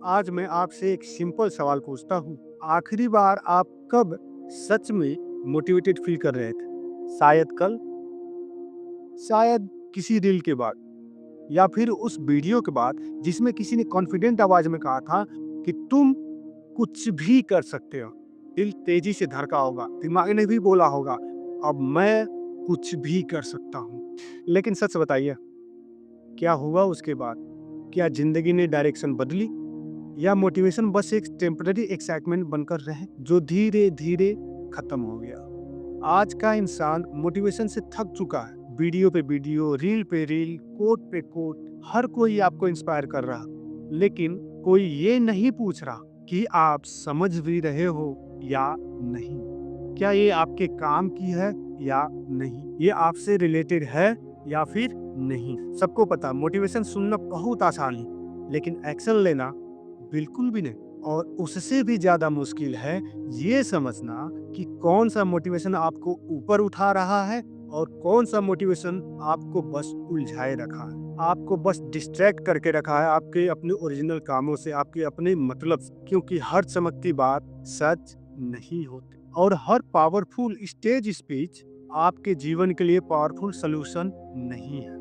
आज मैं आपसे एक सिंपल सवाल पूछता हूँ। आखिरी बार आप कब सच में मोटिवेटेड फील कर रहे थे? शायद कल, शायद किसी रील के बाद, या फिर उस वीडियो के बाद जिसमें किसी ने कॉन्फिडेंट आवाज में कहा था कि तुम कुछ भी कर सकते हो। दिल तेजी से धड़का होगा, दिमाग ने भी बोला होगा, अब मैं कुछ भी कर सकता हूँ। लेकिन सच बताइए, क्या हुआ उसके बाद? क्या जिंदगी ने डायरेक्शन बदली, या मोटिवेशन बस एक टेम्पररी एक्साइटमेंट बनकर रहे जो धीरे धीरे खत्म हो गया? आज का इंसान मोटिवेशन से थक चुका है। वीडियो पे वीडियो, रील पे रील, कोट पे कोट, हर कोई आपको इंस्पायर कर रहा, लेकिन कोई ये नहीं पूछ रहा कि आप समझ भी रहे हो या नहीं। क्या ये आपके काम की है या नहीं, ये आपसे रिलेटेड है या फिर नहीं। सबको पता मोटिवेशन सुनना बहुत आसान है, लेकिन एक्शन लेना बिल्कुल भी नहीं। और उससे भी ज्यादा मुश्किल है ये समझना कि कौन सा मोटिवेशन आपको ऊपर उठा रहा है और कौन सा मोटिवेशन आपको बस उलझाए रखा है, आपको बस डिस्ट्रैक्ट करके रखा है आपके अपने ओरिजिनल कामों से, आपके अपने मतलब से। क्योंकि हर चमकती बात सच नहीं होती, और हर पावरफुल स्टेज स्पीच आपके जीवन के लिए पावरफुल सोल्यूशन नहीं है।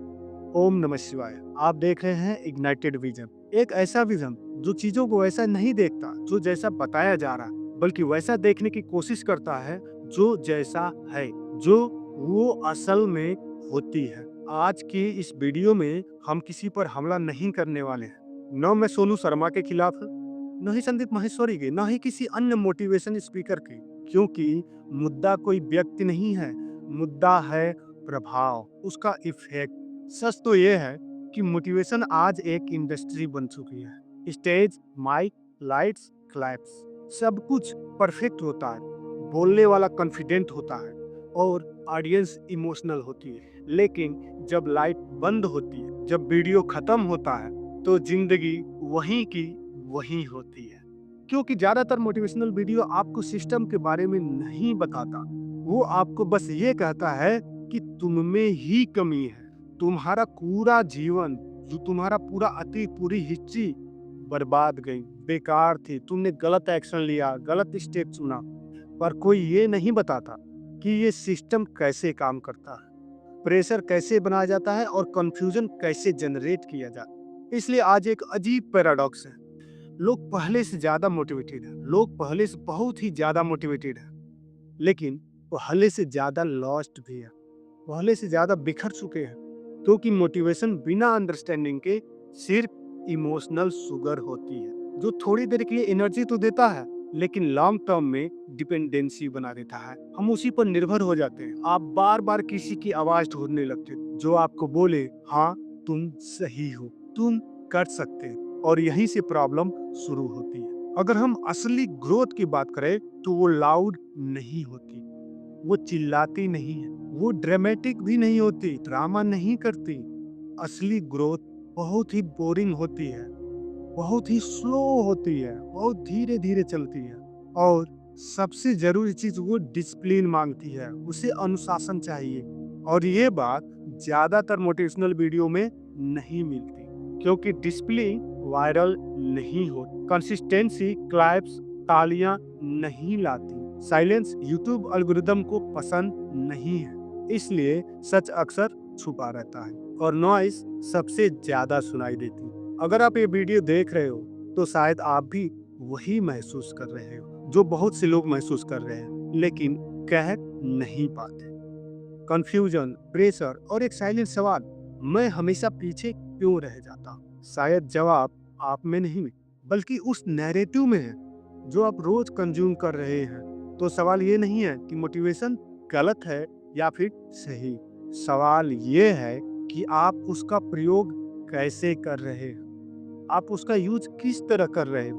ओम नमः शिवाय। आप देख रहे हैं इग्नाइटेड विजन, एक ऐसा विजन जो चीजों को वैसा नहीं देखता जो जैसा बताया जा रहा, बल्कि वैसा देखने की कोशिश करता है जो जैसा है, जो वो असल में होती है। आज की इस वीडियो में हम किसी पर हमला नहीं करने वाले हैं। न मैं सोनू शर्मा के खिलाफ हूँ, न ही संदीप माहेश्वरी के, न ही किसी अन्य मोटिवेशन स्पीकर के, क्योंकि मुद्दा कोई व्यक्ति नहीं है, मुद्दा है प्रभाव, उसका इफेक्ट। सच तो ये है कि मोटिवेशन आज एक इंडस्ट्री बन चुकी है। स्टेज, माइक, लाइट्स, क्लैप्स, सब कुछ परफेक्ट होता है, बोलने वाला कॉन्फिडेंट होता है और ऑडियंस इमोशनल होती है। लेकिन जब लाइट बंद होती है, जब वीडियो खत्म होता है, तो जिंदगी वहीं की वहीं होती है। क्योंकि ज्यादातर मोटिवेशनल वीडियो आपको सिस्टम के बारे में नहीं बताता, वो आपको बस ये कहता है कि तुम में ही कमी है। तुम्हारा पूरा जीवन, जो तुम्हारा पूरा अतीत, पूरी हिस्ट्री बर्बाद गई, बेकार थी, तुमने गलत एक्शन लिया, गलत स्टेप चुना। पर कोई ये नहीं बताता कि ये सिस्टम कैसे काम करता है, प्रेशर कैसे बनाया जाता है और कंफ्यूजन कैसे जनरेट किया जाता है। इसलिए आज एक अजीब पैराडॉक्स है। लोग पहले से ज्यादा मोटिवेटेड है, लोग पहले से बहुत ही ज्यादा मोटिवेटेड है, लेकिन पहले से ज्यादा लॉस्ट भी है, पहले से ज्यादा बिखर चुके हैं। क्योंकि मोटिवेशन बिना अंडरस्टैंडिंग के सिर्फ इमोशनल शुगर होती है, जो थोड़ी देर के लिए एनर्जी तो देता है, लेकिन लॉन्ग टर्म में डिपेंडेंसी बना देता है। हम उसी पर निर्भर हो जाते हैं। आप बार बार किसी की आवाज ढूंढने लगते हो जो आपको बोले, हाँ तुम सही हो, तुम कर सकते हो। और यहीं से प्रॉब्लम शुरू होती है। अगर हम असली ग्रोथ की बात करें तो वो लाउड नहीं होती, वो चिल्लाती नहीं है, वो ड्रामेटिक भी नहीं होती, ड्रामा नहीं करती। असली ग्रोथ बहुत ही बोरिंग होती है, बहुत ही स्लो होती है, बहुत धीरे धीरे चलती है। और सबसे जरूरी चीज वो डिसिप्लिन मांगती है, उसे अनुशासन चाहिए। और ये बात ज्यादातर मोटिवेशनल वीडियो में नहीं मिलती, क्योंकि डिसिप्लिन वायरल नहीं होती, कंसिस्टेंसी क्लाइप्स, तालियां नहीं लाती, साइलेंस यूट्यूब एल्गोरिदम को पसंद नहीं है। इसलिए सच अक्सर छुपा रहता है और नॉइस सबसे ज्यादा सुनाई देती। अगर आप ये वीडियो देख रहे हो तो शायद आप भी वही महसूस कर रहे हो जो बहुत से लोग महसूस कर रहे हैं, लेकिन कह नहीं पाते। कंफ्यूजन, प्रेशर और एक साइलेंट सवाल, मैं हमेशा पीछे क्यों रह जाता हूँ? शायद जवाब आप में नहीं, बल्कि उस नैरेटिव में है जो आप रोज कंज्यूम कर रहे हैं। तो सवाल ये नहीं है कि मोटिवेशन गलत है या फिर सही। सवाल ये है कि आप उसका प्रयोग कैसे कर रहे हैं, आप उसका यूज किस तरह कर रहे हैं,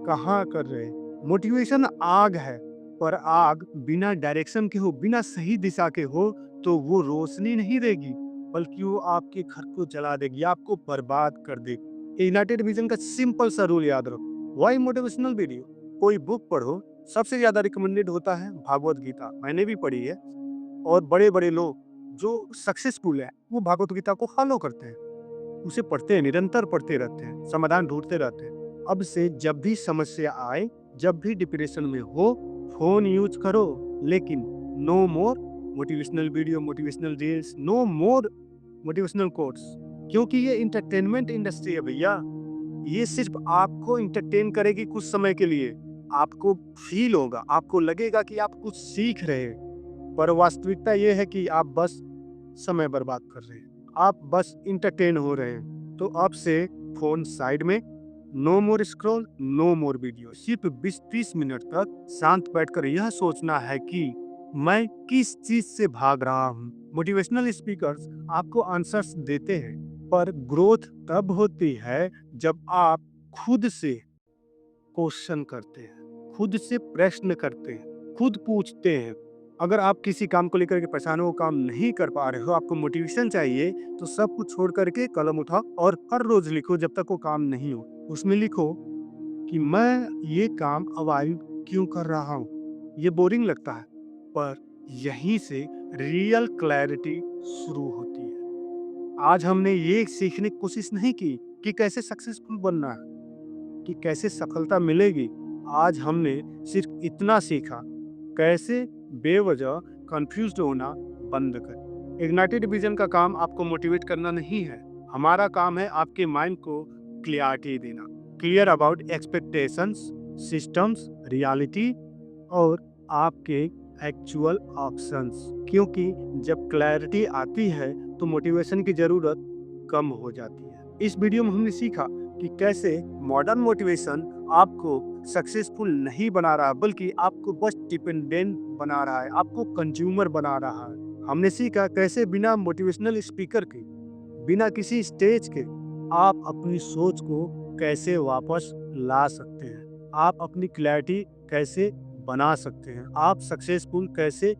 कहाँ कर रहे हैं। मोटिवेशन आग है, पर आग बिना डायरेक्शन के हो, बिना सही दिशा के हो, तो वो रोशनी नहीं देगी, बल्कि वो आपके घर को जला देगी, आपको बर्बाद कर देगी। यूनाइटेड विजन का सिंपल सा रूल याद रखो, वाई मोटिवेशनल वीडियो, कोई बुक पढ़ो, सबसे ज्यादा रिकमेंडेड होता है भागवत गीता, मैंने भी पढ़ी है। और बड़े बड़े लोग जो सक्सेसफुल है वो भागवत गीता को फॉलो करते हैं, उसे पढ़ते हैं, निरंतर पढ़ते रहते हैं, समाधान ढूंढते रहते हैं। अब से जब भी समस्या आए, जब भी डिप्रेशन में हो, फोन यूज करो, लेकिन no more motivational video, motivational reels, no more motivational quotes, क्योंकि ये इंटरटेनमेंट इंडस्ट्री है भैया। ये सिर्फ आपको इंटरटेन करेगी कुछ समय के लिए। आपको फील होगा, आपको लगेगा कि आप कुछ सीख रहे हैं, पर वास्तविकता ये है कि आप बस समय बर्बाद कर रहे हैं, आप बस इंटरटेन हो रहे हैं। तो अब से फोन साइड में, नो मोर स्क्रॉल, नो मोर वीडियो। सिर्फ 20-30 मिनट तक शांत बैठकर यह सोचना है कि मैं किस चीज से भाग रहा हूँ। मोटिवेशनल स्पीकर्स आपको आंसर्स देते हैं, पर ग्रोथ तब होती है जब आप खुद से क्वेश्चन करते हैं, खुद से प्रश्न करते हैं, खुद पूछते हैं। अगर आप किसी काम को लेकर के परेशान हो, काम नहीं कर पा रहे हो, आपको मोटिवेशन चाहिए, तो सब कुछ छोड़ करके कलम उठाओ और हर रोज लिखो जब तक वो काम नहीं हो। उसमें लिखो कि मैं ये काम अवॉइड क्यों कर रहा हूँ, ये बोरिंग लगता है, पर यहीं से रियल क्लैरिटी शुरू होती है। आज हमने ये सीखने की कोशिश नहीं की कि कैसे सक्सेसफुल बनना है, कि कैसे सफलता मिलेगी। आज हमने सिर्फ इतना सीखा, कैसे बेवजह कंफ्यूज्ड होना बंद करें। इग्नाइटेड विजन का काम आपको मोटिवेट करना नहीं है, हमारा काम है आपके माइंड को क्लियरिटी देना, clear about expectations, systems, reality और आपके एक्चुअल ऑप्शंस। क्योंकि जब क्लैरिटी आती है तो मोटिवेशन की जरूरत कम हो जाती है। इस वीडियो में हमने सीखा कि कैसे मॉडर्न मोटिवेशन आपको सक्सेसफुल नहीं बना रहा, बल्कि आपको बस डिपेंडेंट बना रहा है, आपको कंज्यूमर बना रहा है। हमने सीखा कैसे बिना मोटिवेशनल स्पीकर के, बिना किसी स्टेज के, आप अपनी सोच को कैसे वापस ला सकते हैं, आप अपनी क्लैरिटी कैसे बना सकते हैं, आप सक्सेसफुल कैसे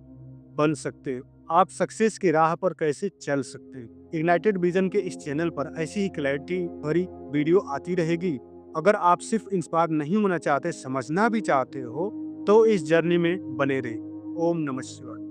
बन सकते हैं, आप सक्सेस की राह पर कैसे चल सकते हैं। इग्नाइटेड विजन के इस चैनल पर ऐसी ही क्लैरिटी भरी वीडियो आती रहेगी। अगर आप सिर्फ इंस्पायर नहीं होना चाहते, समझना भी चाहते हो, तो इस जर्नी में बने रहें। ओम नमः शिवाय।